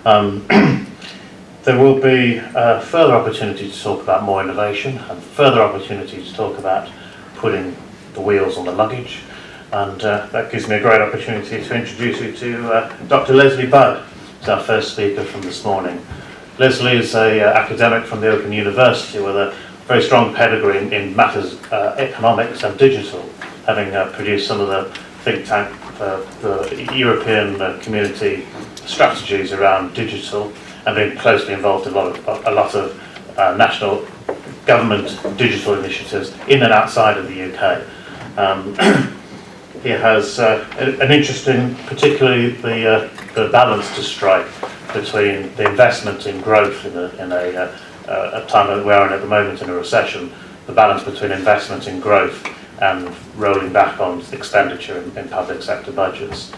Um, there will be further opportunity to talk about more innovation and further opportunity to talk about putting the wheels on the luggage. And that gives me a great opportunity to introduce you to Dr. Leslie Budd, who's our first speaker from this morning. Leslie is an academic from the Open University with a very strong pedigree in matters economics and digital, having produced some of the think tank, the European community strategies around digital, and been closely involved in a lot of national government digital initiatives in and outside of the UK. He has an interest in particularly the balance to strike between the investment in growth in a time that we are in at the moment in a recession, the balance between investment in growth and rolling back on expenditure in public sector budgets.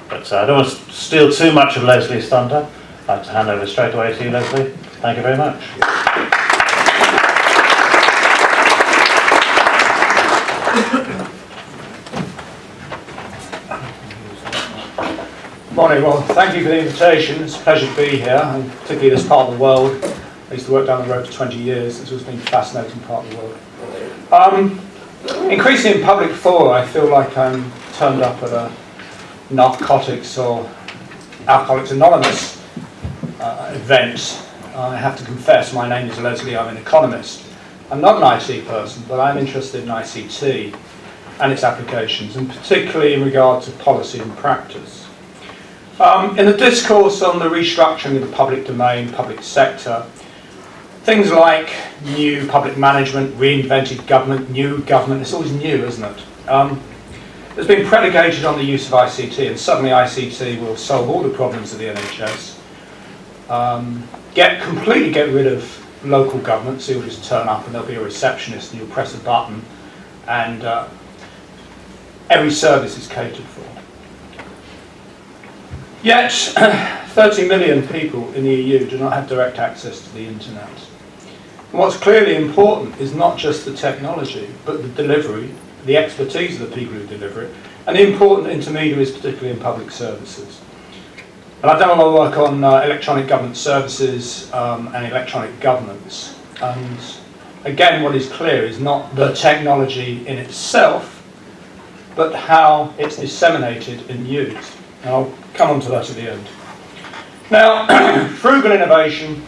But I don't want to steal too much of Leslie's thunder. I'd like to hand over straight away to you, Leslie. Thank you very much. Morning. Well, thank you for the invitation. It's a pleasure to be here, and particularly this part of the world. I used to work down the road for 20 years. It's always been a fascinating part of the world. Increasingly in public fora, I feel like I'm turned up at a Narcotics or Alcoholics Anonymous event. I have to confess, my name is Leslie. I'm an economist. I'm not an IT person, but I'm interested in ICT and its applications, and particularly in regard to policy and practice. In the discourse on the restructuring of the public domain, public sector, things like new public management, reinvented government, new government, it's always new, isn't it? It's been predicated on the use of ICT, and suddenly ICT will solve all the problems of the NHS. Completely get rid of local government, so you'll just turn up and there'll be a receptionist and you'll press a button and every service is catered for. Yet, 30 million people in the EU do not have direct access to the internet. And what's clearly important is not just the technology, but the delivery, the expertise of the people who deliver it, and the important intermediaries, particularly in public services. And I've done a lot of work on electronic government services and electronic governance. And again, what is clear is not the technology in itself, but how it's disseminated and used. And I'll come on to that at the end. Now, frugal innovation.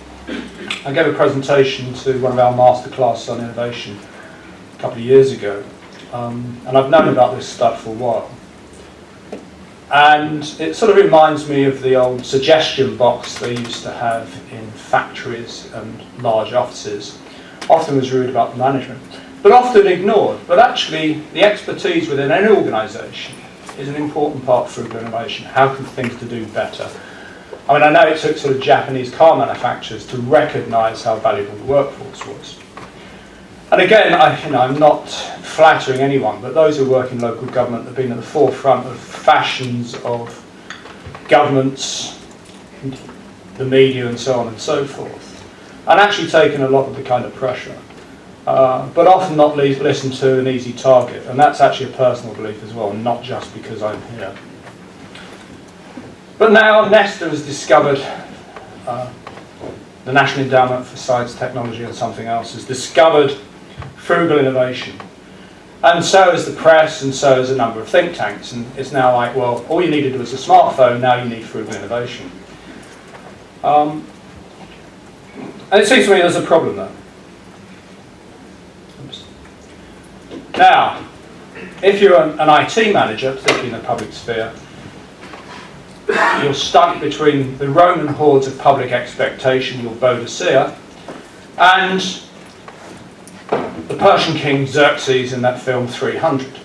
I gave a presentation to one of our masterclasses on innovation a couple of years ago. And I've known about this stuff for a while. And it sort of reminds me of the old suggestion box they used to have in factories and large offices. Often was rude about the management, but often ignored. But actually, the expertise within any organisation is an important part of frugal innovation. How can things to do better? I mean, I know it took sort of Japanese car manufacturers to recognise how valuable the workforce was. And again, I'm not flattering anyone, but those who work in local government have been at the forefront of fashions of governments, the media and so on and so forth, and actually taken a lot of the kind of pressure. But often not listen to an easy target, and that's actually a personal belief as well, not just because I'm here. But now Nesta has discovered, the National Endowment for Science, Technology and something else has discovered frugal innovation. And so has the press, and so has a number of think tanks, and it's now like, well, all you needed was a smartphone, now you need frugal innovation. And it seems to me there's a problem there. Now, if you're an IT manager, particularly in the public sphere, you're stuck between the Roman hordes of public expectation, your Boadicea, and the Persian king Xerxes in that film 300.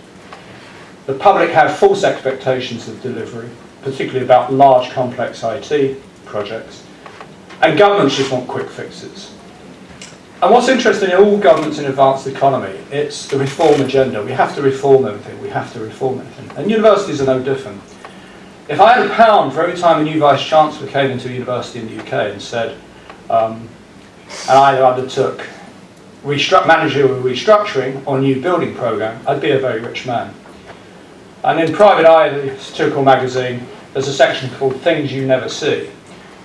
The public have false expectations of delivery, particularly about large complex IT projects, and governments just want quick fixes. And what's interesting in all governments in advanced economy, it's the reform agenda. We have to reform everything, we have to reform everything. And universities are no different. If I had £1 for every time a new Vice-Chancellor came into a university in the UK and said, and either undertook managerial restructuring or a new building programme, I'd be a very rich man. And in Private Eye, the satirical magazine, there's a section called Things You Never See.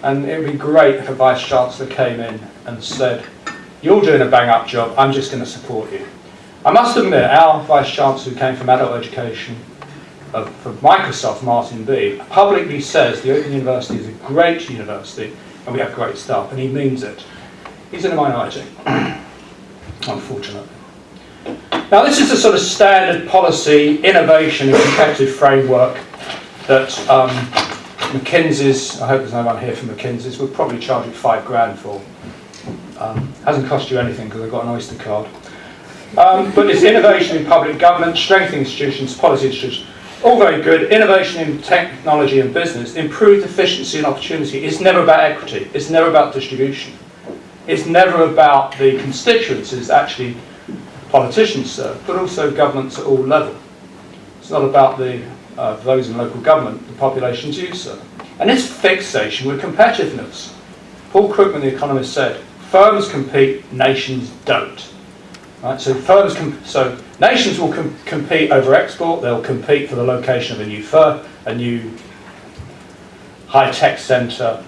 And it would be great if a Vice-Chancellor came in and said, you're doing a bang-up job, I'm just going to support you. I must admit, our Vice-Chancellor who came from adult education, from Microsoft, Martin B, publicly says the Open University is a great university and we have great staff, and he means it. He's in a minority, unfortunately. Now this is a sort of standard policy, innovation and competitive framework that McKinsey's, I hope there's no one here from McKinsey's, would probably charge you £5 for. Hasn't cost you anything because I've got an Oyster card. But it's innovation in public government, strengthening institutions, policy institutions, all very good. Innovation in technology and business, improved efficiency and opportunity. It's never about equity. It's never about distribution. It's never about the constituencies actually politicians serve, but also governments at all levels. It's not about those in local government, the populations you serve. And this fixation with competitiveness. Paul Krugman, the economist, said, firms compete, nations don't. Right? So nations will compete over export. They'll compete for the location of a new high-tech centre.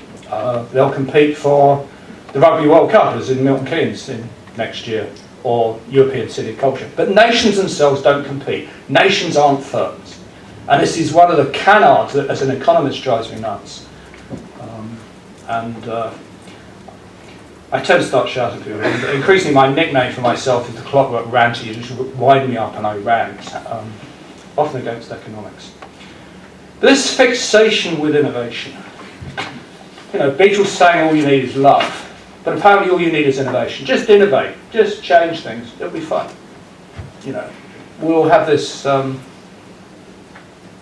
They'll compete for the Rugby World Cup, as in Milton Keynes next year, or European City of Culture. But nations themselves don't compete. Nations aren't firms. And this is one of the canards that, as an economist, drives me nuts. I tend to start shouting to people. Increasingly, my nickname for myself is the Clockwork Ranter. You just wind me up and I rant, often against economics. But this fixation with innovation. You know, Beatles saying all you need is love, but apparently all you need is innovation. Just innovate, just change things, it'll be fine. You know, we'll have this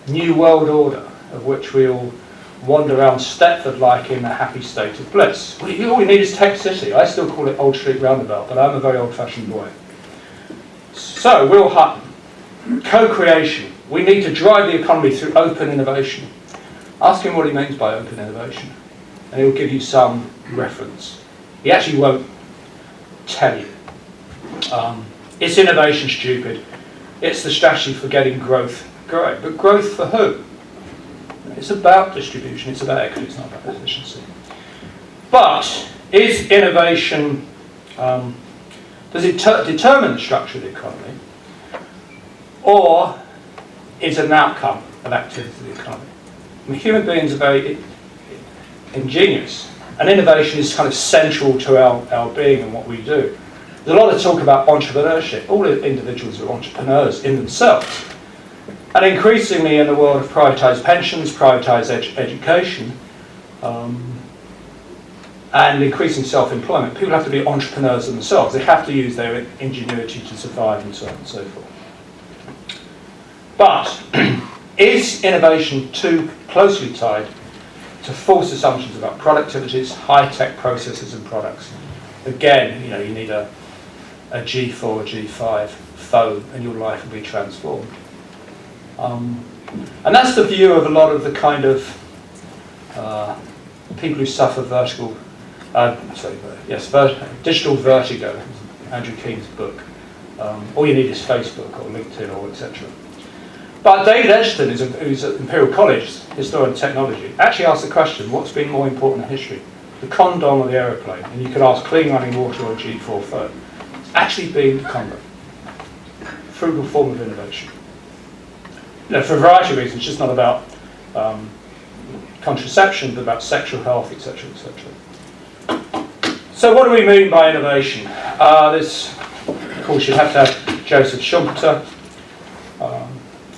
new world order of which we'll wander around Stepford like in a happy state of bliss. All you need is Tech City. I still call it Old Street Roundabout, but I'm a very old-fashioned boy. So, Will Hutton, co-creation. We need to drive the economy through open innovation. Ask him what he means by open innovation, and he'll give you some reference. He actually won't tell you. It's innovation, stupid. It's the strategy for getting growth going. But growth for who? It's about distribution, it's about equity, it's not about efficiency. But is innovation, does it determine the structure of the economy? Or is it an outcome of activity of the economy? I mean, human beings are very ingenious, and innovation is kind of central to our being and what we do. There's a lot of talk about entrepreneurship. All individuals are entrepreneurs in themselves. And increasingly in the world of privatised pensions, privatised education, and increasing self-employment, people have to be entrepreneurs themselves. They have to use their ingenuity to survive and so on and so forth. But is innovation too closely tied to false assumptions about productivities, high-tech processes and products? Again, you know, you need a G4 or G5 phone and your life will be transformed. And that's the view of a lot of the kind of people who suffer digital vertigo, Andrew Keene's book. All you need is Facebook or LinkedIn or etc. But David Edgerton, who's at Imperial College, historian of technology, actually asked the question, what's been more important in history? The condom or the aeroplane? And you could ask clean running water or a G4 phone. It's actually been the condom. Frugal form of innovation. You know, for a variety of reasons, just not about contraception, but about sexual health, etc., etc. So what do we mean by innovation? Of course, you have to have Joseph Schumpeter.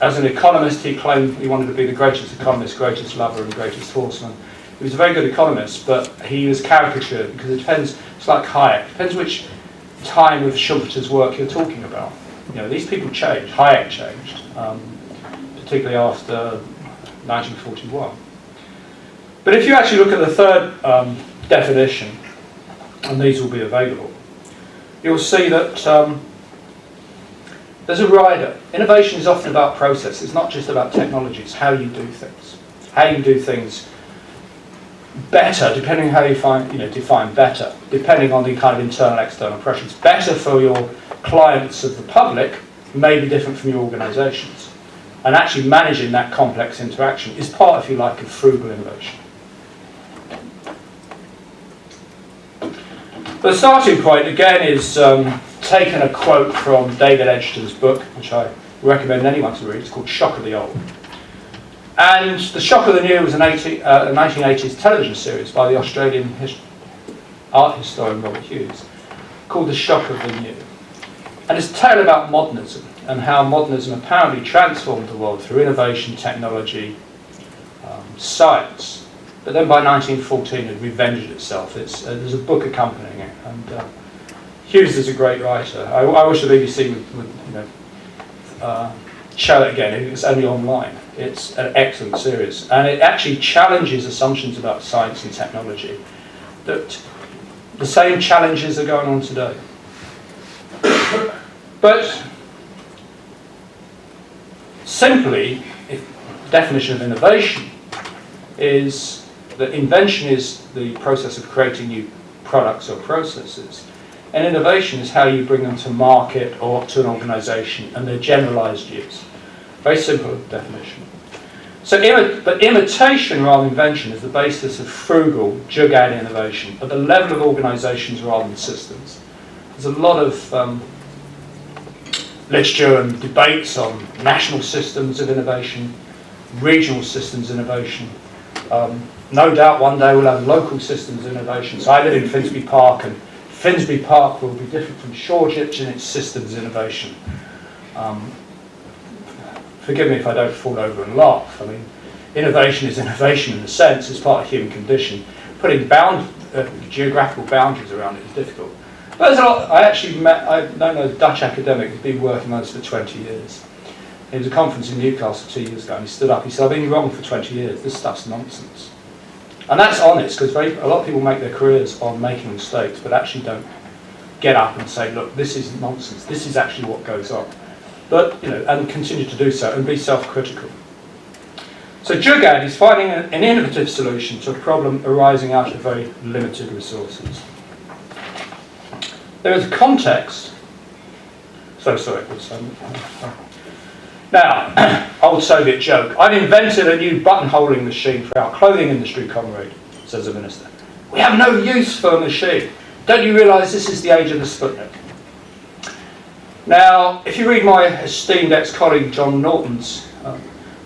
As an economist, he claimed he wanted to be the greatest economist, greatest lover, and greatest horseman. He was a very good economist, but he was caricatured because it depends, it's like Hayek, it depends which time of Schumpeter's work you're talking about. You know, these people changed, Hayek changed. Particularly after 1941. But if you actually look at the third definition, and these will be available, you'll see that there's a rider. Innovation is often about process. It's not just about technology. It's how you do things. How you do things better, depending on how you define better, depending on the kind of internal, external pressures. Better for your clients of the public may be different from your organisations. And actually managing that complex interaction is part, if you like, of frugal innovation. The starting point, again, is taking a quote from David Edgerton's book, which I recommend anyone to read. It's called Shock of the Old. And The Shock of the New was a 1980s television series by the Australian art historian Robert Hughes, called The Shock of the New. And it's a tale about modernism and how modernism apparently transformed the world through innovation, technology, science. But then by 1914 it revenged itself. There's a book accompanying it. And Hughes is a great writer. I wish the BBC would show it again. It's only online. It's an excellent series. And it actually challenges assumptions about science and technology that the same challenges are going on today. But simply, the definition of innovation is that invention is the process of creating new products or processes, and innovation is how you bring them to market or to an organisation and their generalised use. Very simple definition. So, but imitation rather than invention is the basis of frugal, jug-out innovation at the level of organisations rather than systems. There's a lot of literature and debates on national systems of innovation, regional systems innovation. No doubt one day we'll have local systems innovation. So I live in Finsbury Park, and Finsbury Park will be different from Shoreditch in its systems innovation. Forgive me if I don't fall over and laugh. I mean, innovation is innovation in a sense. It's part of the human condition. Putting geographical boundaries around it is difficult. But there's a lot. I've known a Dutch academic who's been working on this for 20 years. There was a conference in Newcastle 2 years ago, and he stood up. He said, "I've been wrong for 20 years. This stuff's nonsense." And that's honest, because a lot of people make their careers on making mistakes, but actually don't get up and say, "Look, this is nonsense. This is actually what goes on." But and continue to do so and be self-critical. So jug-out is finding an innovative solution to a problem arising out of very limited resources. There is a context. Now, old Soviet joke. "I've invented a new buttonholing machine for our clothing industry, comrade," says the minister. "We have no use for a machine. Don't you realise this is the age of the Sputnik?" Now, if you read my esteemed ex-colleague John Norton's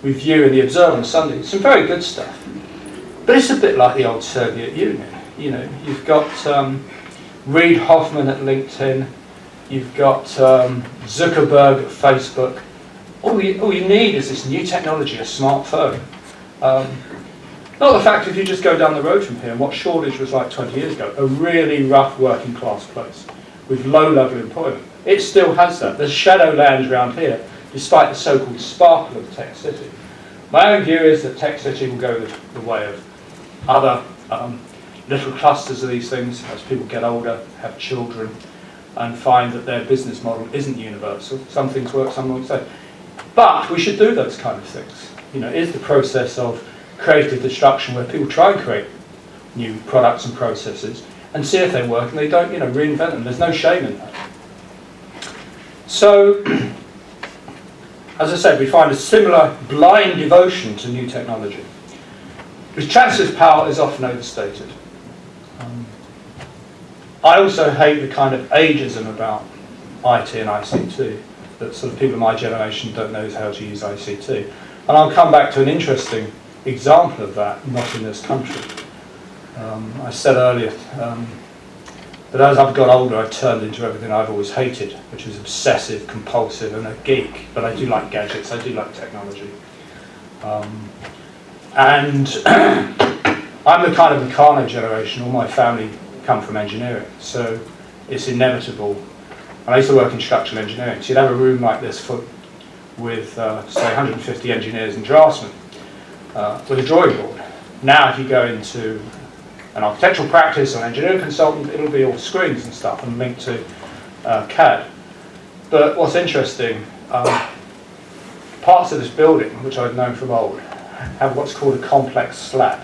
review in The Observer on Sunday, some very good stuff. But it's a bit like the old Soviet Union. You've got Reid Hoffman at LinkedIn, you've got Zuckerberg at Facebook. All you need is this new technology, a smartphone. Not the fact if you just go down the road from here and what Shoreditch was like 20 years ago, a really rough working class place with low level employment. It still has that. There's shadowlands around here, despite the so-called sparkle of Tech City. My own view is that Tech City will go the way of other little clusters of these things as people get older, have children, and find that their business model isn't universal. Some things work, some don't. But we should do those kind of things. It is the process of creative destruction where people try and create new products and processes and see if they work, and they don't, reinvent them. There's no shame in that. So, as I said, we find a similar blind devotion to new technology, which transfers power is often overstated. I also hate the kind of ageism about IT and ICT, that sort of people of my generation don't know how to use ICT. And I'll come back to an interesting example of that, not in this country. I said earlier that as I've got older, I've turned into everything I've always hated, which is obsessive, compulsive, and a geek. But I do like gadgets, I do like technology. And I'm the kind of Meccano generation. All my family come from engineering, so it's inevitable. And I used to work in structural engineering, so you'd have a room like this with say 150 engineers and draftsmen with a drawing board. Now if you go into an architectural practice or an engineering consultant, it'll be all screens and stuff and linked to CAD. But what's interesting, parts of this building, which I've known from old, have what's called a complex slab.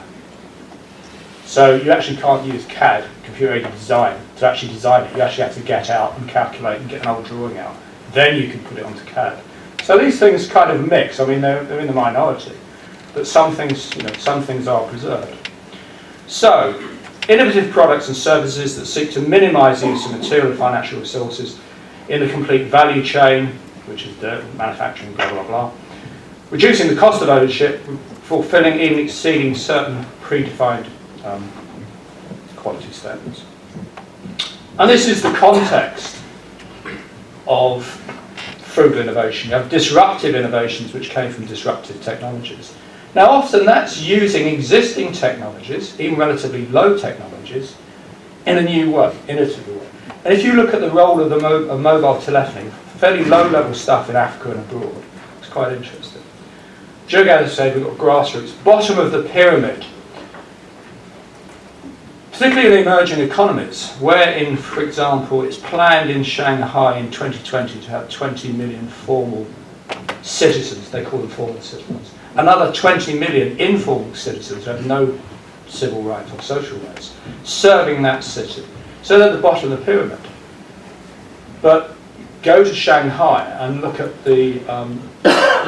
So you actually can't use CAD, computer-aided design, to actually design it. You actually have to get out and calculate and get an old drawing out. Then you can put it onto CAD. So these things kind of mix. I mean, they're in the minority, but some things, some things are preserved. So Innovative products and services that seek to minimise the use of material and financial resources in the complete value chain, which is the manufacturing, blah, blah, blah. Reducing the cost of ownership, fulfilling, even exceeding certain predefined quality standards. And this is the context of frugal innovation. You have disruptive innovations which came from disruptive technologies. Now often that's using existing technologies, even relatively low technologies, in a new way, innovative way. And if you look at the role of of mobile telephony, fairly low level stuff in Africa and abroad, it's quite interesting. Xerxes said we've got grassroots, bottom of the pyramid. Particularly in emerging economies, wherein, for example, it's planned in Shanghai in 2020 to have 20 million formal citizens, they call them formal citizens. Another 20 million informal citizens who have no civil rights or social rights, serving that city. So they're at the bottom of the pyramid. But go to Shanghai and look at the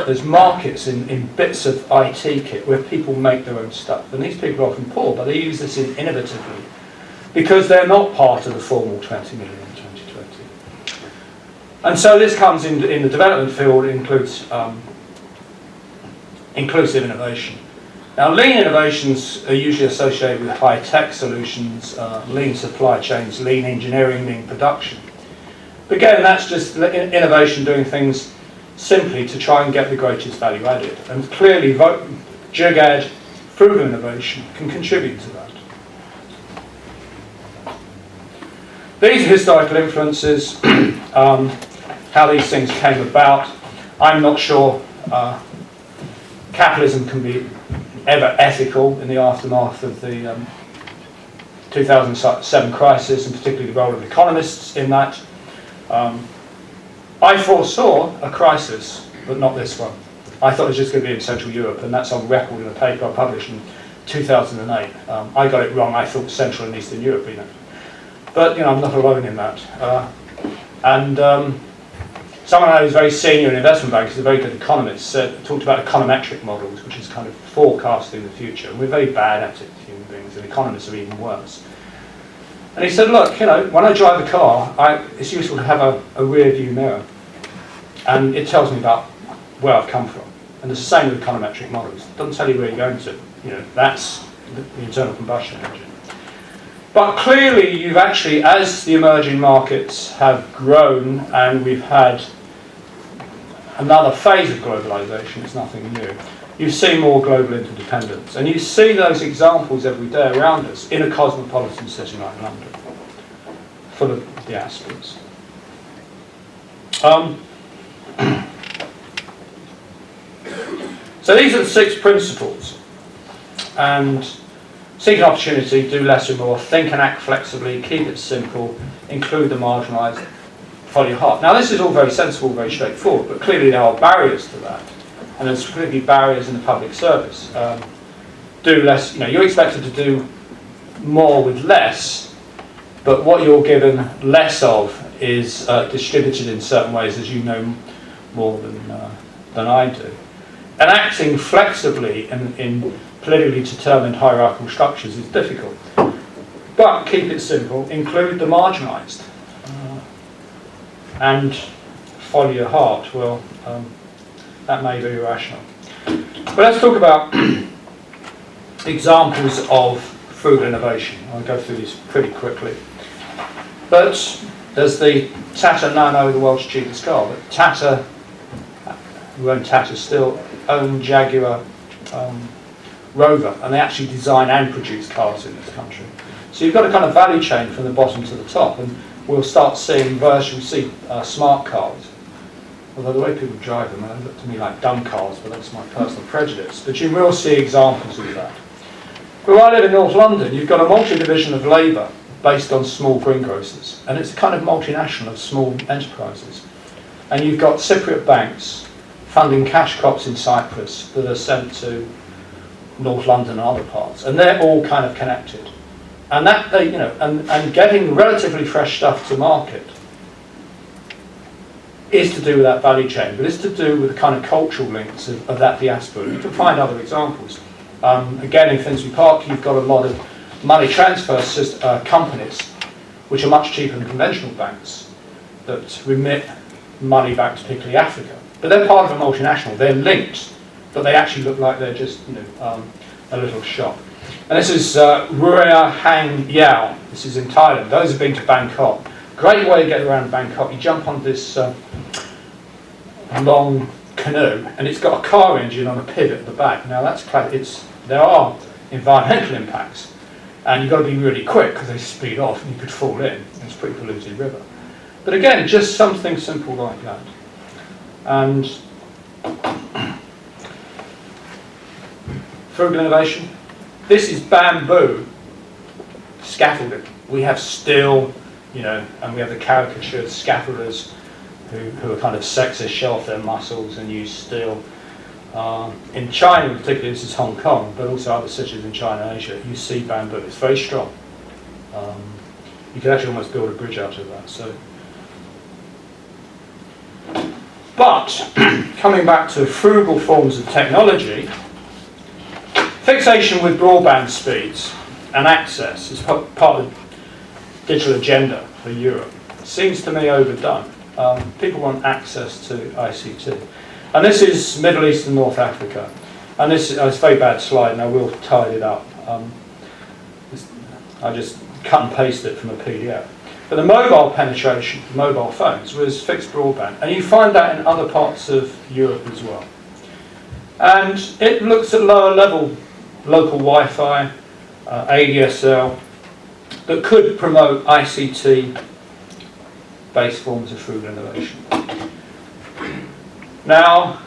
there's markets in bits of IT kit where people make their own stuff. And these people are often poor, but they use this innovatively because they're not part of the formal 20 million in 2020. And so this comes in the development field, it includes inclusive innovation. Now lean innovations are usually associated with high-tech solutions, lean supply chains, lean engineering, lean production. But again, that's just innovation doing things simply to try and get the greatest value added. And clearly, Xerxes frugal innovation can contribute to that. These are historical influences, how these things came about. I'm not sure capitalism can be ever ethical in the aftermath of the 2007 crisis, and particularly the role of economists in that. I foresaw a crisis, but not this one. I thought it was just going to be in Central Europe, and that's on record in a paper I published in 2008. I got it wrong. I thought Central and Eastern Europe, you know. But you know, I'm not alone in that. Someone who's very senior in investment banks, is a very good economist, talked about econometric models, which is kind of forecasting the future. And we're very bad at it, human beings, and economists are even worse. And he said, look, you know, when I drive a car, it's useful to have a rear view mirror. And it tells me about where I've come from. And it's the same with econometric models. It doesn't tell you where you're going to. You know, that's the internal combustion engine. But clearly, you've actually, as the emerging markets have grown and we've had another phase of globalization, it's nothing new, you see more global interdependence. And you see those examples every day around us in a cosmopolitan city like London, full of diasporas. So these are the 6 principles. And seek an opportunity, do less and more, think and act flexibly, keep it simple, include the marginalised, follow your heart. Now this is all very sensible, very straightforward, but clearly there are barriers to that. And there's particularly barriers in the public service. Do less, you know, you're expected to do more with less, but what you're given less of is distributed in certain ways, as you know more than I do. And acting flexibly in politically determined hierarchical structures is difficult. But keep it simple, include the marginalised. And follow your heart. Well, that may be irrational. But let's talk about examples of frugal innovation. I'll go through these pretty quickly. But there's the Tata Nano, the world's cheapest car. But Tata, who own Tata still, own Jaguar Rover, and they actually design and produce cars in this country. So you've got a kind of value chain from the bottom to the top, and we'll start seeing smart cars. Although the way people drive them, they look to me like dumb cars, but that's my personal prejudice. But you will see examples of that. But where I live in North London, you've got a multi-division of labour based on small greengrocers, and it's a kind of multinational of small enterprises. And you've got Cypriot banks funding cash crops in Cyprus that are sent to North London and other parts, and they're all kind of connected. And that they, you know, and getting relatively fresh stuff to market is to do with that value chain, but it's to do with the kind of cultural links of that diaspora. You can find other examples. Again, in Finsbury Park, you've got a lot of money transfer companies, which are much cheaper than conventional banks, that remit money back to particularly Africa. But they're part of a multinational. They're linked, but they actually look like they're just a little shop. And this is Ruya Hang Yao. This is in Thailand. Those have been to Bangkok. Great way to get around Bangkok. You jump on this long canoe, and it's got a car engine on a pivot at the back. Now that's there are environmental impacts, and you've got to be really quick because they speed off and you could fall in. It's a pretty polluted river. But again, just something simple like that. And frugal innovation. This is bamboo scaffolding. We have steel, and we have the caricatured scaffolders who are kind of sexist, show off their muscles and use steel. In China, particularly, this is Hong Kong, but also other cities in China and Asia, you see bamboo. It's very strong. You could actually almost build a bridge out of that. But coming back to frugal forms of technology, fixation with broadband speeds and access is part of the digital agenda for Europe. Seems to me overdone. People want access to ICT. And this is Middle East and North Africa. And this is a very bad slide, and I will tidy it up. I just cut and paste it from a PDF. But the mobile penetration, mobile phones, was fixed broadband. And you find that in other parts of Europe as well. And it looks at lower level local Wi-Fi, ADSL, that could promote ICT-based forms of frugal innovation. Now,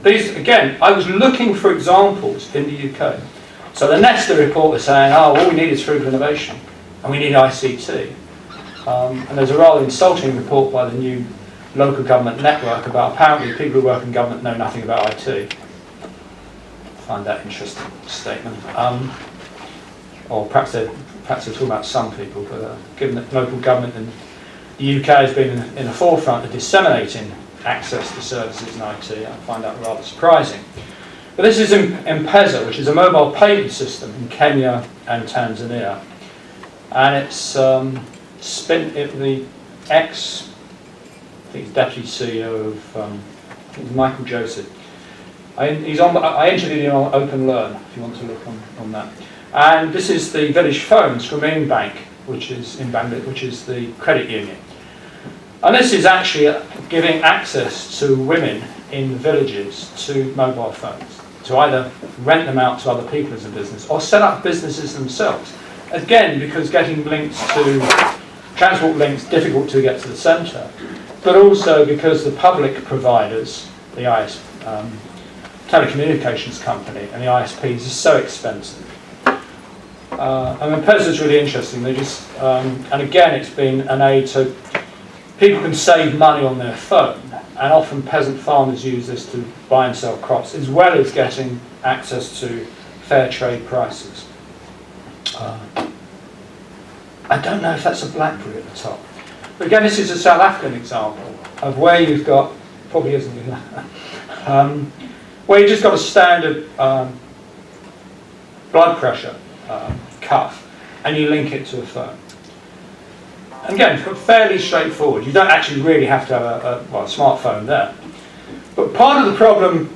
these, again, I was looking for examples in the UK. So the Nesta report was saying, all we need is frugal innovation, and we need ICT. And there's a rather insulting report by the new local government network about apparently people who work in government know nothing about IT. I find that interesting statement. Or perhaps they're talking about some people, but given that local government in the UK has been in the forefront of disseminating access to services in IT, I find that rather surprising. But this is M-Pesa, which is a mobile payment system in Kenya and Tanzania. And it's the I think he's deputy CEO of Michael Joseph. I interviewed him on Open Learn, if you want to look on that. And this is the village phones from Bank, which is in Bangladesh, which is the credit union. And this is actually giving access to women in villages to mobile phones, to either rent them out to other people as a business or set up businesses themselves. Again, because getting links to transport links difficult to get to the centre, but also because the public providers, the telecommunications company and the ISPs is so expensive. And M-Pesa is really interesting. They just, and again, it's been an aid to people can save money on their phone, and often peasant farmers use this to buy and sell crops, as well as getting access to fair trade prices. I don't know if that's a BlackBerry at the top. But again, this is a South African example of where you've got, probably isn't it, where you've just got a standard blood pressure cuff, and you link it to a phone. And again, fairly straightforward. You don't actually really have to have a smartphone there. But part of the problem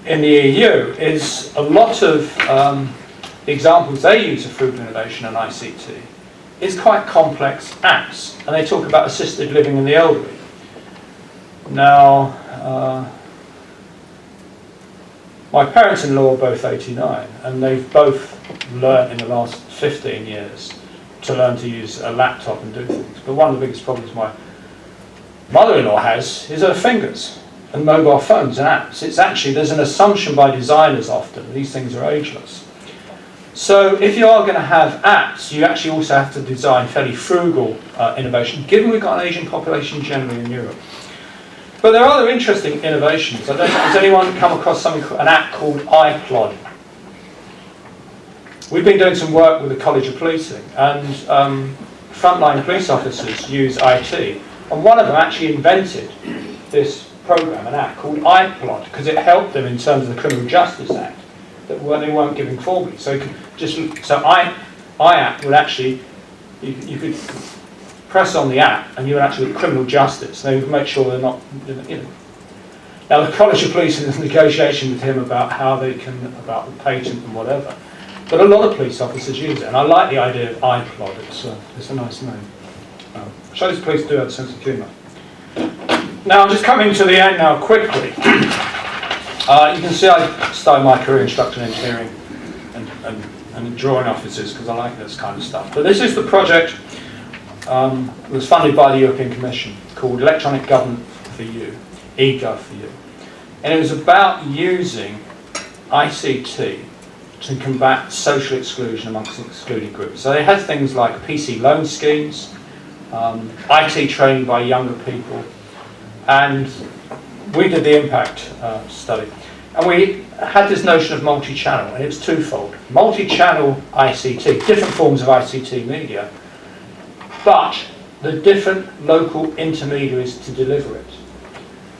in the EU is a lot of the examples they use of frugal innovation and ICT is quite complex apps. And they talk about assisted living in the elderly. Now, my parents-in-law are both 89, and they've both learned in the last 15 years to learn to use a laptop and do things. But one of the biggest problems my mother-in-law has is her fingers and mobile phones and apps. It's actually, there's an assumption by designers often, these things are ageless. So if you are going to have apps, you actually also have to design fairly frugal innovation, given we've got an Asian population generally in Europe. But there are other interesting innovations. I don't know, has anyone come across an app called iPlod? We've been doing some work with the College of Policing, and frontline police officers use IT. And one of them actually invented this program, an app called iPlod, because it helped them in terms of the Criminal Justice Act that they weren't giving formally. So you could just iApp would actually, you could press on the app and you would actually get criminal justice. They would make sure they're not, you know. Now the College of Police is in negotiation with him about how they can, about the patent and whatever. But a lot of police officers use it, and I like the idea of iPlod. It's a nice name. Shows police do have a sense of humour. Now I'm just coming to the end now quickly. You can see I started my career in structural engineering and drawing offices because I like this kind of stuff. But this is the project that was funded by the European Commission called Electronic Government for You, eGov for You. And it was about using ICT to combat social exclusion amongst excluded groups. So they had things like PC loan schemes, IT training by younger people, and we did the impact study. And we had this notion of multi-channel, and it was twofold. Multi-channel ICT, different forms of ICT media, but the different local intermediaries to deliver it.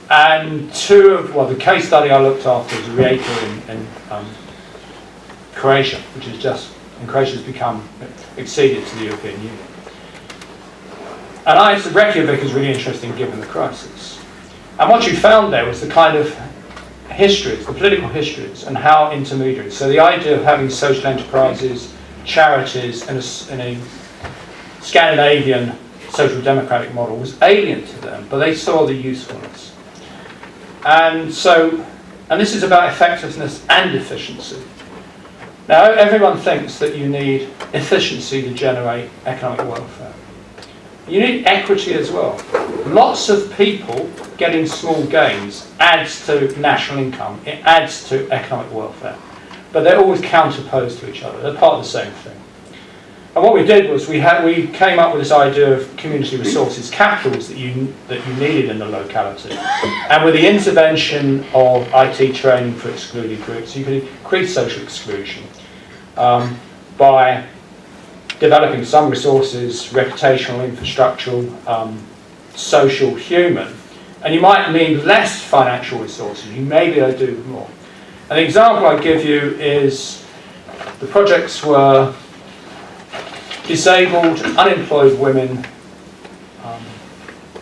And the case study I looked after was Rijeka in Croatia, which is just, and Croatia has become acceded to the European Union. And Reykjavik is really interesting given the crisis. And what you found there was the kind of histories, the political histories, and how intermediaries. So the idea of having social enterprises, charities, and a Scandinavian social democratic model was alien to them, but they saw the usefulness. And this is about effectiveness and efficiency. Now, everyone thinks that you need efficiency to generate economic welfare. You need equity as well. Lots of people getting small gains adds to national income. It adds to economic welfare. But they're always counterposed to each other. They're part of the same thing. And what we did was we came up with this idea of community resources capitals that you needed in the locality. And with the intervention of IT training for excluded groups, you could increase social exclusion by developing some resources, reputational, infrastructural, social, human. And you might need less financial resources. You may be able to do more. An example I give you is the projects were disabled, unemployed women,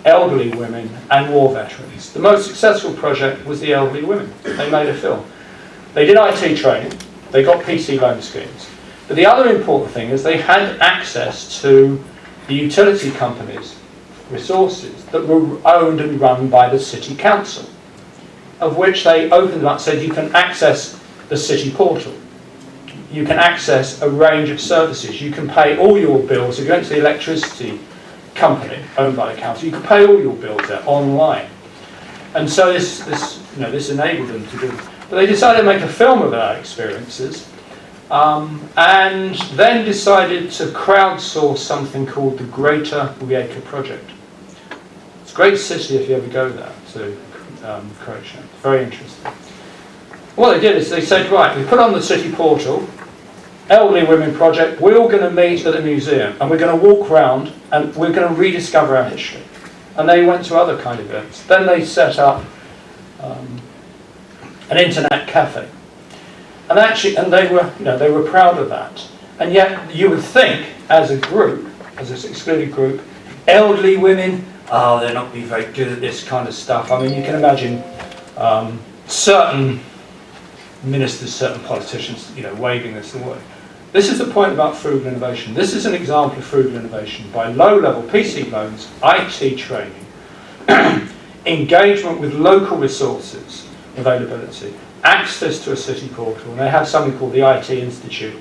elderly women, and war veterans. The most successful project was the elderly women. They made a film. They did IT training. They got PC loan schemes. But the other important thing is they had access to the utility companies' resources that were owned and run by the city council, of which they opened them up, said you can access the city portal. You can access a range of services. You can pay all your bills. If you went to the electricity company owned by the council, you can pay all your bills there online. And so this enabled them to do it. But they decided to make a film of their experiences, and then decided to crowdsource something called the Greater Rijeka Project. It's a great city if you ever go there to Croatia. Very interesting. What they did is they said, right, we put on the city portal, Elderly Women Project, we're all going to meet at a museum and we're going to walk around and we're going to rediscover our history. And they went to other kind of events. Then they set up an internet cafe. And they were proud of that. And yet you would think, as a group, as an excluded group, elderly women, they're not being very good at this kind of stuff. I mean, you can imagine certain ministers, certain politicians, waving this away. This is the point about frugal innovation. This is an example of frugal innovation by low-level PC loans, IT training, engagement with local resources, availability, access to a city portal. And they have something called the IT Institute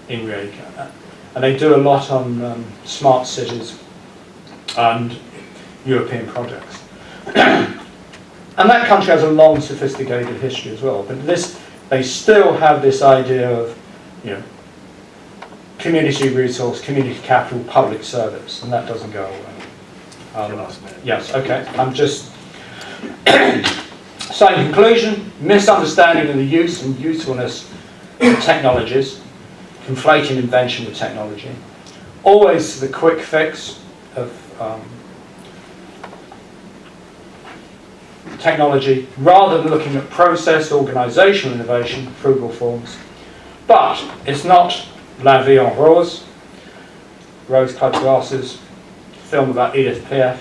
in Rijeka. And they do a lot on smart cities and European projects. And that country has a long, sophisticated history as well. But they still have this idea of, community resource, community capital, public service, and that doesn't go away. Yes, okay. I'm just saying, in conclusion, misunderstanding of the use and usefulness of technologies, conflating invention with technology, always the quick fix of technology, rather than looking at process, organisational innovation, frugal forms. But it's not la vie en rose. rose-coloured glasses, film about Edith Piaf,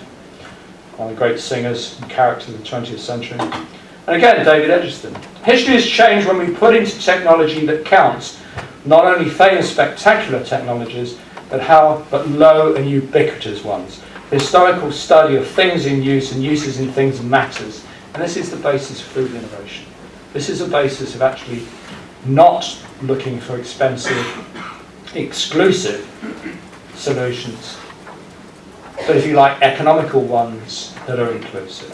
one of the great singers and characters of the 20th century. And again, David Edgerton. History has changed when we put into technology that counts not only famous spectacular technologies, but low and ubiquitous ones. The historical study of things in use and uses in things matters. And this is the basis of frugal innovation. This is a basis of actually not looking for expensive, exclusive solutions, but if you like, economical ones that are inclusive.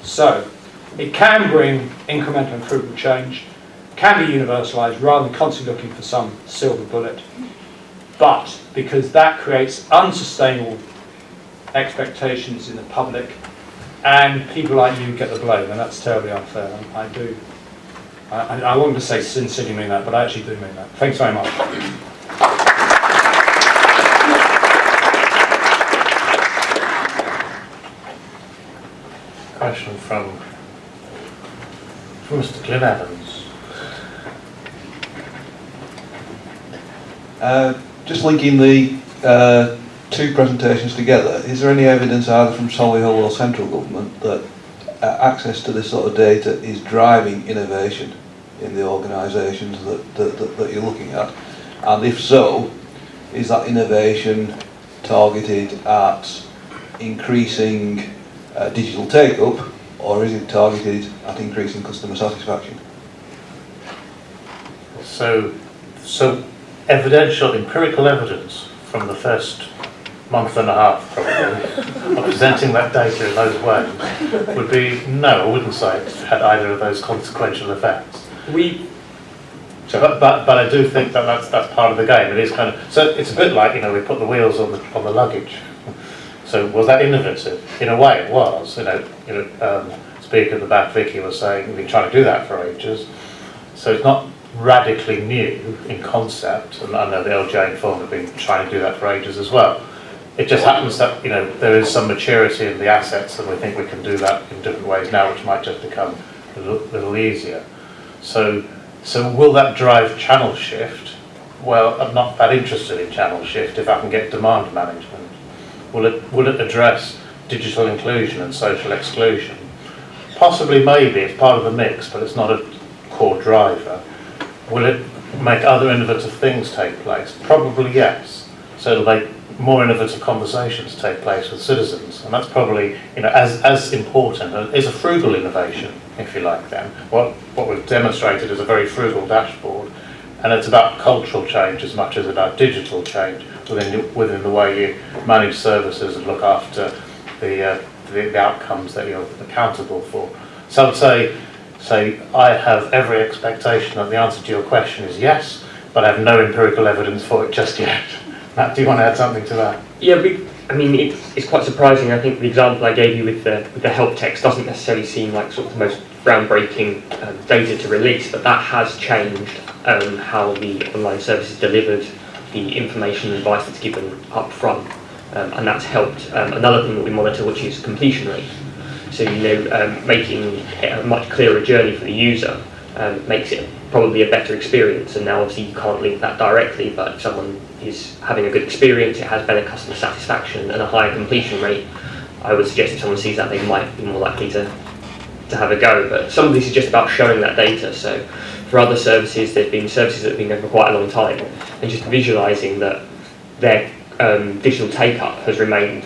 So, it can bring incremental and frugal change, can be universalised rather than constantly looking for some silver bullet. But because that creates unsustainable expectations in the public, and people like you get the blame, and that's terribly unfair. And I want to say sincerely mean that, but I actually do mean that. Thanks very much. Question from Mr. Glyn Evans. Just linking the two presentations together, is there any evidence either from Solihull or central government that access to this sort of data is driving innovation in the organisations that you're looking at? And if so, is that innovation targeted at increasing digital take-up, or is it targeted at increasing customer satisfaction? So evidential, empirical evidence from the first month and a half, probably, of presenting that data in those ways would be no. I wouldn't say it had either of those consequential effects. But I do think that's part of the game. It is kind of so. It's a bit like we put the wheels on the luggage. So was that innovative? In a way, it was. Speaker at the back, Vicky, was saying we've been trying to do that for ages. So it's not radically new in concept, and I know the LJ and Form have been trying to do that for ages as well. It just happens that there is some maturity in the assets, and we think we can do that in different ways now, which might just become a little easier. So will that drive channel shift? Well, I'm not that interested in channel shift if I can get demand management. Will it address digital inclusion and social exclusion? Possibly, maybe, it's part of the mix, but it's not a core driver. Will it make other innovative things take place? Probably yes. So it'll make more innovative conversations take place with citizens, and that's probably as important as a frugal innovation, if you like. Then what we've demonstrated is a very frugal dashboard, and it's about cultural change as much as about digital change within the way you manage services and look after the outcomes that you're accountable for. So I would say I have every expectation that the answer to your question is yes, but I have no empirical evidence for it just yet. Matt, do you want to add something to that? Yeah, it's quite surprising. I think the example I gave you with the help text doesn't necessarily seem like sort of the most groundbreaking data to release, but that has changed how the online service is delivered, the information and advice that's given up front, and that's helped. Another thing that we monitor, which is completion rate. So making a much clearer journey for the user makes it probably a better experience. And now obviously you can't link that directly, but if someone is having a good experience, it has better customer satisfaction and a higher completion rate, I would suggest if someone sees that, they might be more likely to have a go. But some of this is just about showing that data. So for other services, there's been services that have been there for quite a long time, and just visualising that their digital take-up has remained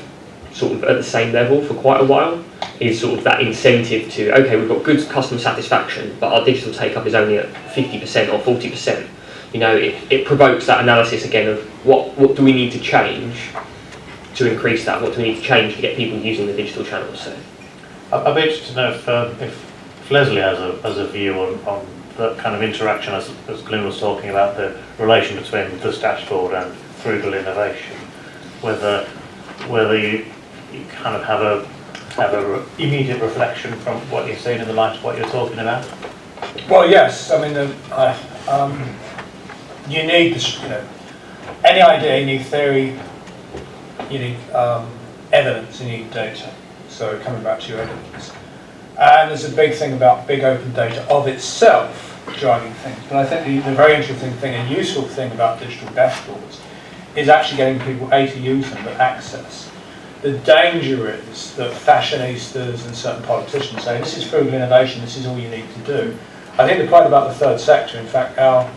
sort of at the same level for quite a while is sort of that incentive to, okay, we've got good customer satisfaction, but our digital take-up is only at 50% or 40%. It provokes that analysis again of what do we need to change to increase that? What do we need to change to get people using the digital channels? So I'd be interested to know if Leslie has a view on the kind of interaction, as Glyn was talking about, the relation between this dashboard and frugal innovation, whether you kind of have a immediate reflection from what you've seen in the light of what you're talking about. Well, yes. I mean, you need any idea, you need theory, you need evidence, you need data. So coming back to your evidence, and there's a big thing about big open data of itself driving things. But I think the very interesting thing and useful thing about digital dashboards is actually getting people, A, to use them, but access. The danger is that fashionistas and certain politicians say, this is frugal innovation, this is all you need to do. I think the point about the third sector, in fact, our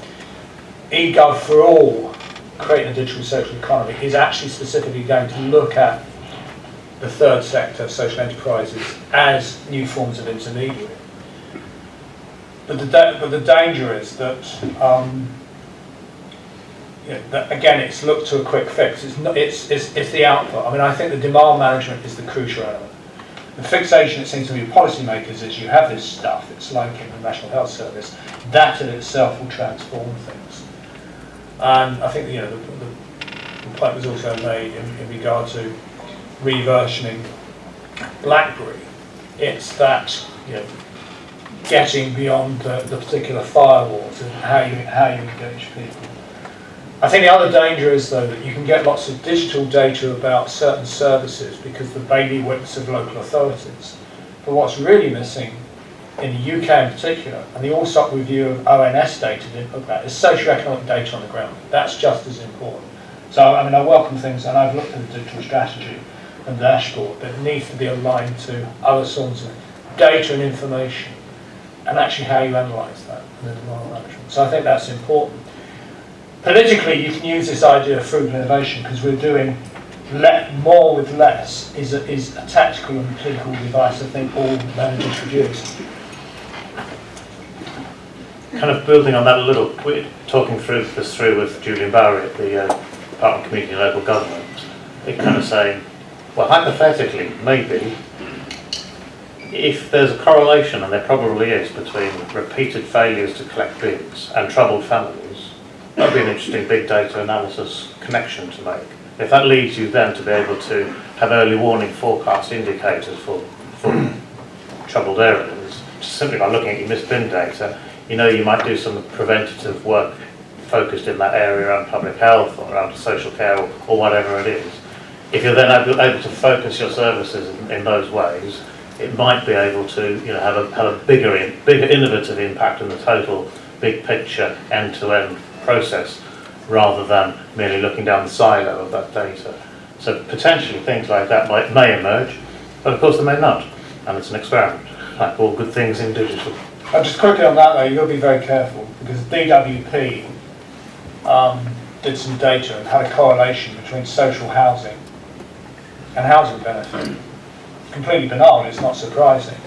eGov for all, creating a digital social economy, is actually specifically going to look at the third sector, social enterprises, as new forms of intermediary. But the danger is that, that again, it's looked to a quick fix. It's the output. I mean, I think the demand management is the crucial element. The fixation, it seems to me, of policymakers is you have this stuff. It's like in the National Health Service. That in itself will transform things. And I think the point was also made in regard to reversioning BlackBerry. It's that getting beyond the particular firewalls and how you engage people. I think the other danger is, though, that you can get lots of digital data about certain services because the bailiwicks of local authorities. But what's really missing in the UK in particular, and the Allsop review of ONS data didn't look at, is socioeconomic data on the ground. That's just as important. So, I mean, I welcome things, and I've looked at the digital strategy and dashboard, but it needs to be aligned to other sorts of data and information, and actually how you analyse that in the demand management. So I think that's important. Politically, you can use this idea of frugal innovation because we're doing more with less is a tactical and political device I think all managers produce. Kind of building on that a little, we're talking through with Julian Bowery at the Department of Community and Local Government. They're kind of saying, well, hypothetically, maybe, if there's a correlation, and there probably is, between repeated failures to collect bids and troubled families, that would be an interesting big data analysis connection to make. If that leads you then to be able to have early warning forecast indicators for troubled areas, simply by looking at your missed bin data, you might do some preventative work focused in that area around public health or around social care or whatever it is. If you're then able to focus your services in those ways, it might be able to have a bigger innovative impact on the total big picture end-to-end process rather than merely looking down the silo of that data. So potentially things like that may emerge, but of course they may not, and it's an experiment, like all good things in digital. Just quickly on that though, you've got to be very careful because DWP did some data and had a correlation between social housing and housing benefit. Completely banal, it's not surprising.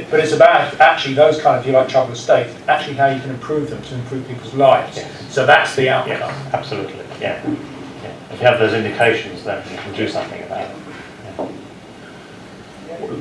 But it's about actually those kind of, if you like, troubled states, actually how you can improve them to improve people's lives. Yes. So that's the outcome. Yes, absolutely, yeah. If you have those indications, then you can do something about it. Yeah.